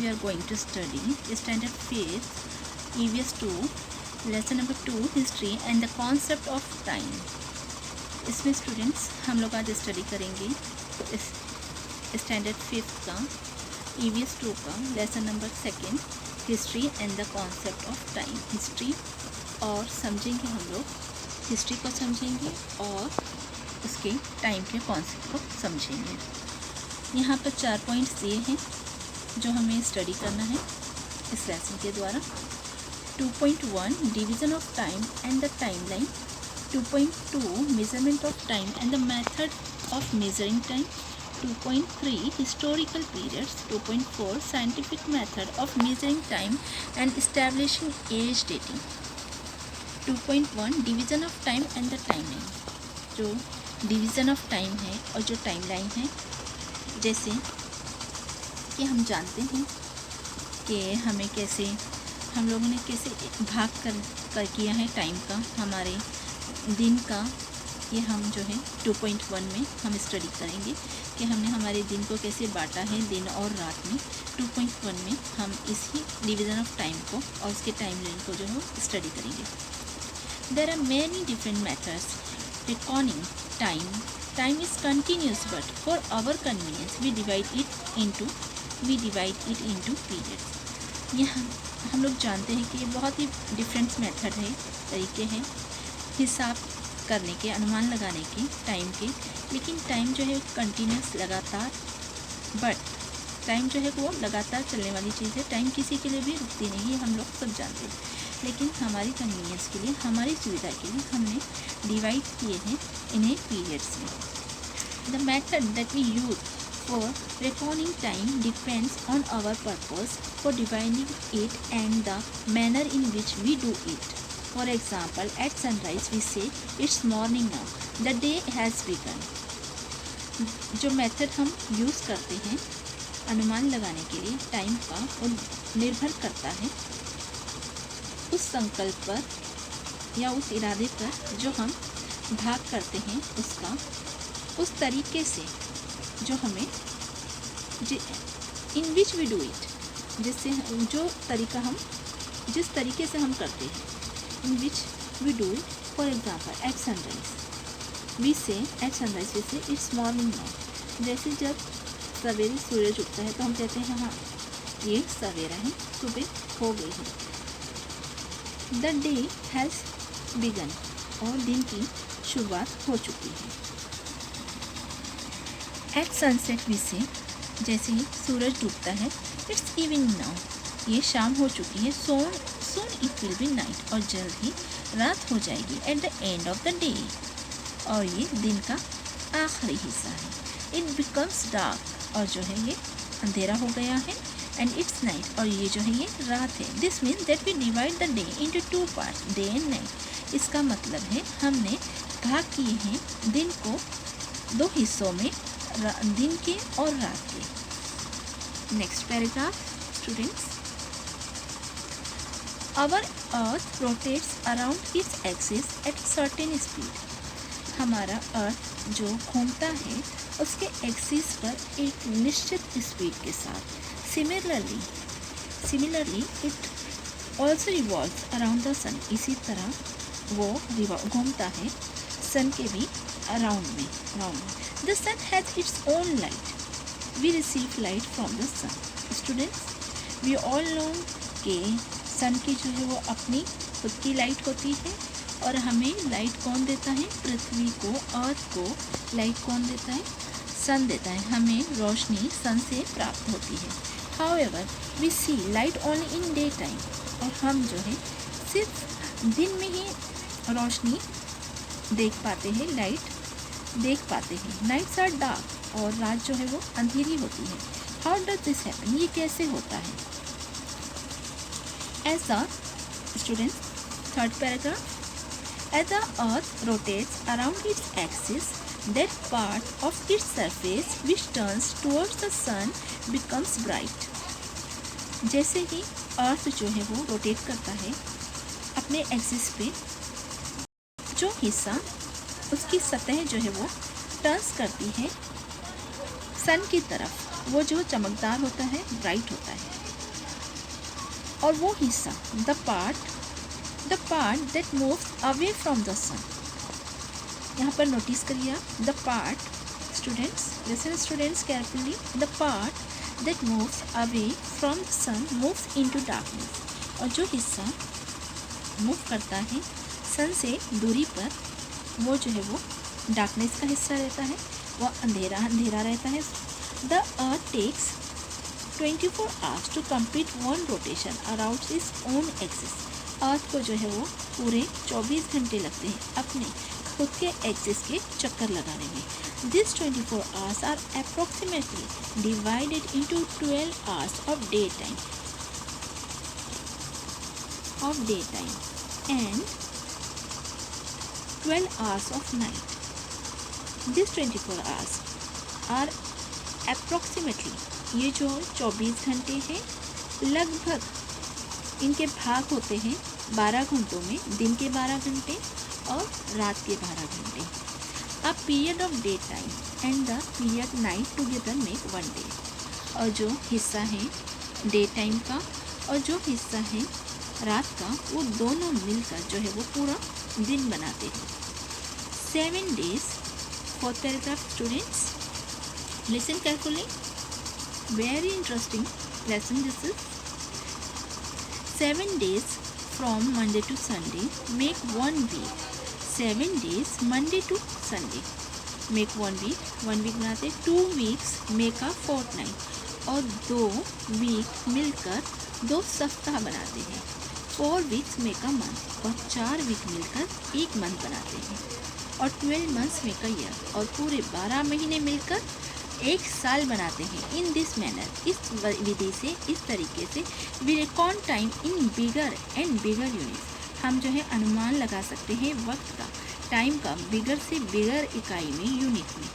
we are going to study standard 5th EVS 2 lesson number 2 history and the concept of time। इसमें students हम लोग आज study करेंगे इस स्टैंडर्ड 5th का EVS 2 का lesson number 2 history and the concept of time. History और समझेंगे हम लोग, हिस्ट्री को समझेंगे और उसके टाइम के कॉन्सेप्ट को समझेंगे। यहाँ पर 4 पॉइंट्स दिए हैं जो हमें स्टडी करना है इस लेसन के द्वारा। 2.1 division of time and the timeline. 2.2 measurement of time and the method of measuring time. 2.3 historical periods। 2.4 scientific method of measuring time and establishing age dating। 2.1 division of time and the timeline। जो division of time है और जो timeline है, जैसे कि हम जानते हैं कि हमें कैसे हम लोगों ने कैसे भाग कर किया है टाइम का, हमारे दिन का। ये हम जो है 2.1 में हम स्टडी करेंगे कि हमने हमारे दिन को कैसे बांटा है दिन और रात में। 2.1 में हम इसी डिवीज़न ऑफ टाइम को और उसके टाइमलाइन को जो है स्टडी करेंगे। There are many different methods reckoning time। Time is continuous, but for our convenience we divide it into periods। यहाँ हम लोग जानते हैं कि बहुत ही डिफरेंट मेथड है, तरीके हैं हिसाब करने के, अनुमान लगाने के टाइम के। लेकिन टाइम जो है कंटिन्यूस, लगातार, बट टाइम जो है वो लगातार चलने वाली चीज़ है। टाइम किसी के लिए भी रुकती नहीं है, हम लोग सब जानते हैं। लेकिन हमारी कन्वीनियंस के लिए, हमारी सुविधा के लिए हमने डिवाइड किए हैं इन्हें पीरियड्स में। The method that we use for reckoning time depends on our purpose for dividing it and the manner in which we do it. For example, at sunrise we say it's morning now, the day has begun. जो method हम use करते हैं अनुमान लगाने के लिए time का, वो निर्भर करता है उस संकल्प पर या उस इरादे पर जो हम भाग करते हैं, उसका उस तरीके से जो हमें इन विच वी डू इट, जिससे जो तरीका हम जिस तरीके से हम करते हैं, in which we do it. For example, at sunrise we say it's morning now. जैसे जब सवेरे सूरज उगता है तो हम कहते हैं हाँ ये सवेरा है, सुबह हो गई है। द डे हैज़ बिगन, और दिन की शुरुआत हो चुकी है। एट सनसेट वी से, जैसे ही सूरज डूबता है, इट्स इवनिंग नाउ, ये शाम हो चुकी है। सोन इट विल बी नाइट, और जल्द ही रात हो जाएगी। At the end of the day, और ये दिन का आखिरी हिस्सा है। इट बिकम्स डार्क, और जो है ये अंधेरा हो गया है। एंड इट्स नाइट, और ये जो है ये रात है। This means that we divide the day into 2 parts, day and night. इसका मतलब है हमने भाग किए हैं दिन को 2 हिस्सों में, दिन के और रात के। Next paragraph students. Our earth rotates around its axis at certain speed. हमारा अर्थ जो घूमता है उसके एक्सिस पर एक निश्चित स्पीड के साथ। Similarly it also revolves around the sun. इसी तरह वो घूमता है सन के भी अराउंड में। The sun has its own light. We receive light from the sun. Students, we all know कि सन की जो है वो अपनी खुद की लाइट होती है, और हमें लाइट कौन देता है? पृथ्वी को, अर्थ को लाइट कौन देता है? सन देता है। हमें रोशनी सन से प्राप्त होती है। However, we see light only in daytime, और हम जो है सिर्फ दिन में ही रोशनी देख पाते हैं, लाइट देख पाते हैं। नाइट्स आर डार्क, और रात जो है वो अंधेरी होती है। How does this happen? ये कैसे होता है? As the student, third paragraph. As the earth rotates around its axis, that part of its surface which turns towards the sun becomes bright। जैसे ही अर्थ जो है वो रोटेट करता है अपने एक्सिस पे, जो हिस्सा उसकी सतह जो है वो टर्न्स करती है सन की तरफ, वो जो चमकदार होता है, ब्राइट होता है। और वो हिस्सा the part that moves away from the sun. यहाँ पर नोटिस करिए the part, students listen students carefully, the part that moves away from the sun moves into darkness. और जो हिस्सा मूव करता है सन से दूरी पर, वो जो है वो डार्कनेस का हिस्सा रहता है, वह अंधेरा रहता है। The earth takes 24 hours to complete one rotation around its own axis. Earth को जो है वो पूरे 24 घंटे लगते हैं अपने खुद के एक्सिस के चक्कर लगाने में। This 24 hours are approximately divided into 12 hours of day time and 12 hours of night. These 24 hours are approximately, ये जो 24 घंटे हैं लगभग इनके भाग होते हैं 12 घंटों में, दिन के 12 घंटे और रात के 12 घंटे। A period of day time and the period night together make one day. और जो हिस्सा है डे टाइम का और जो हिस्सा है रात का, वो दोनों मिलकर जो है वो पूरा दिन बनाते हैं। 7 days, fourth paragraph students, listen carefully, very interesting lesson this is. 7 days from Monday to Sunday make 1 week. 7 days Monday to Sunday make 1 week. 1 week बनाते 2 weeks make a fortnight और 2 week मिलकर 2 सप्ताह बनाते हैं। 4 weeks make a month और 4 week मिलकर 1 month बनाते हैं। और 12 months make a year और पूरे 12 महीने मिलकर 1 साल बनाते हैं। इन दिस मैनर, इस विधि से, इस तरीके से we record time in bigger and bigger units. हम जो है अनुमान लगा सकते हैं वक्त का, टाइम का बिगर से बिगर इकाई में, यूनिट में।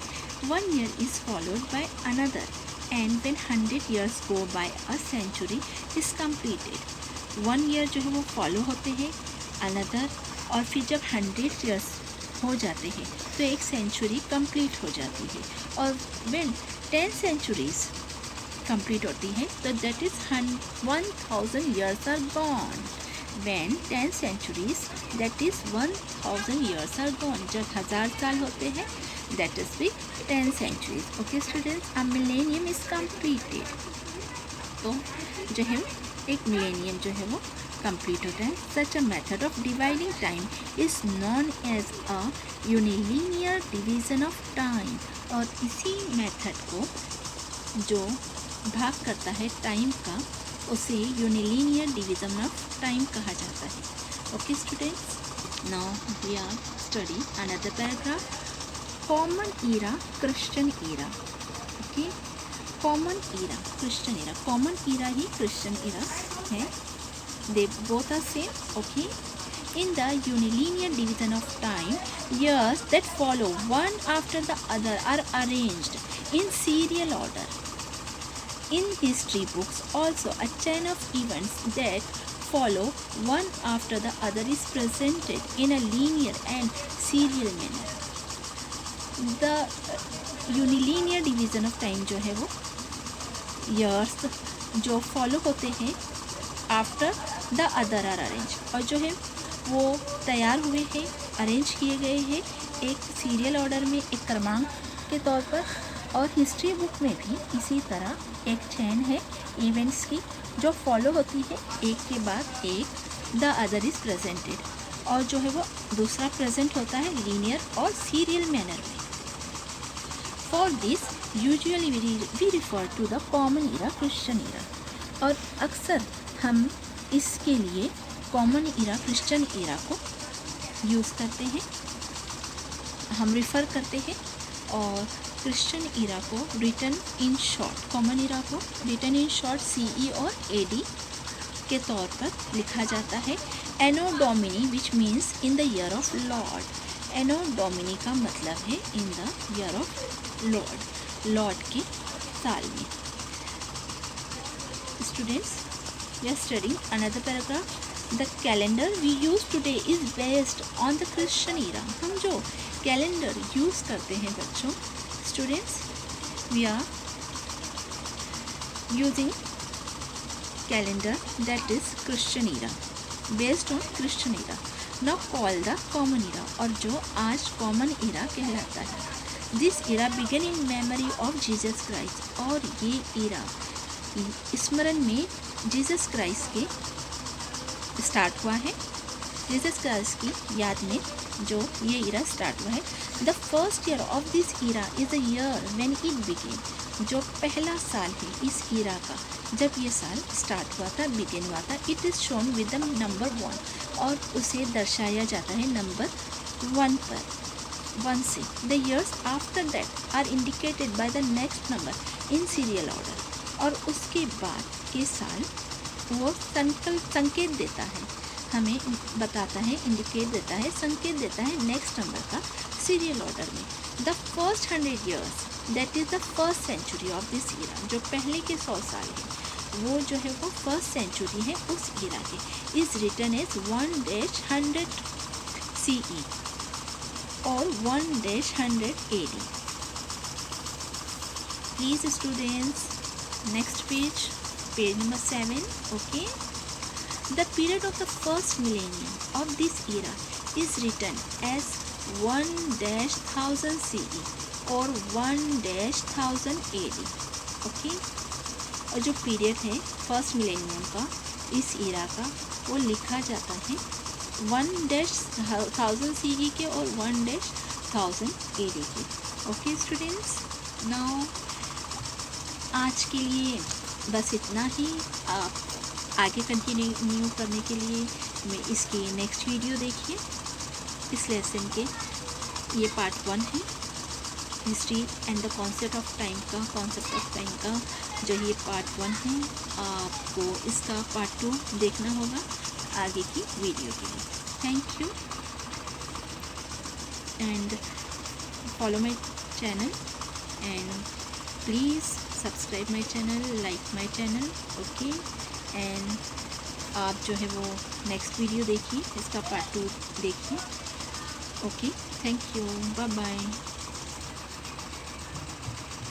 1 year is followed by another and when 100 years go by a century is completed. 1 year जो है वो फॉलो होते हैं अनदर, और फिर जब 100 years हो जाते हैं तो 1 सेंचुरी कंप्लीट हो जाती है। और व्हेन 10 centuries कंप्लीट होती है तो that is 1000 years are gone. When 10 centuries that is 1000 years are gone. जब 1000 साल होते हैं दैट इज़ भी 10 centuries। Okay students, a millennium is completed. तो जो है एक मिलेनियम जो है वो कंप्लीट होता है। Such a method of dividing time is known as a unilinear division of time. और इसी मेथड को जो भाग करता है टाइम का, उसे यूनिलीनियर डिवीज़न ऑफ टाइम कहा जाता है। Okay students, now we are study another paragraph, common era, Christian era. Okay, common era, Christian era. Common era ही क्रिश्चियन ईरा है। They both are same. Okay, in the unilinear division of time, years that follow one after the other are arranged in serial order. In history books also, a chain of events that follow one after the other is presented in a linear and serial manner. The unilinear division of time जो है वो years जो follow होते हैं after the other are arrange, और जो है वो तैयार हुए हैं, अरेंज किए गए हैं एक सीरियल ऑर्डर में, एक क्रमांक के तौर पर। और हिस्ट्री बुक में भी इसी तरह एक चेन है इवेंट्स की जो फॉलो होती है, एक के बाद एक। द अदर इज़ प्रेजेंटेड, और जो है वो दूसरा प्रेजेंट होता है लीनियर और सीरियल मैनर में। For this usually we refer to the common era, Christian era. और अक्सर हम इसके लिए कॉमन ईरा, क्रिश्चियन ईरा को यूज़ करते हैं, हम रिफ़र करते हैं। और क्रिश्चियन ईरा को written in short, common era को रिटन इन शॉर्ट CE और AD के तौर पर लिखा जाता है। Anno Domini which means in the year of lord. Anno Domini का मतलब है in the year of lord, lord के साल में। Students, we are studying another paragraph. The calendar we use today is based on the Christian era. हम जो calendar use करते हैं बच्चों, students, we are using calendar that is Christian era, based on Christian era, now called the common era, और जो आज common era कहलाता है. This era began in memory of Jesus Christ, और ये era स्मरण में जीसस क्राइस्ट के स्टार्ट हुआ है. जीसस क्राइस्ट की याद में जो ये इरा स्टार्ट हुआ है. The first year of this Ira is the year when it began, जो पहला साल है इस इरा का जब ये साल स्टार्ट हुआ था, बिगिन हुआ था. It is shown with the number 1, और उसे दर्शाया जाता है नंबर 1 पर, 1 से. The years after that are indicated by the next number in serial order, और उसके बाद के साल वो संकेत देता है, हमें बताता है, इंडिकेट देता है, संकेत देता है नेक्स्ट नंबर का सीरियल ऑर्डर में. The first 100 years that is the first century of this era, जो पहले के 100 साल है वो जो है वो फर्स्ट सेंचुरी है उस ईरा के. इज़ रिटन एज 1-100 CE और 1-100 AD. Please students, next page number 7. Okay, the period of the first millennium of this era is written as 1-1000 CE or 1-1000 AD. Okay, और जो पीरियड है फर्स्ट मिलेनियम का इस ईरा का वो लिखा जाता है 1-1000 CE के और 1-1000 AD के. ओके स्टूडेंट्स, नाउ आज के लिए बस इतना ही. आप आगे कंटिन्यू करने के लिए मैं इसकी नेक्स्ट वीडियो देखिए. इस लेसन के ये पार्ट 1 है, history and the concept of time का जो ये पार्ट 1 है. आपको इसका पार्ट 2 देखना होगा आगे की वीडियो के लिए. Thank you and follow my channel and please subscribe my channel, like my channel. Okay, and आप जो है वो नेक्स्ट वीडियो देखिए, इसका पार्ट 2 देखिए. Okay, thank you, bye bye.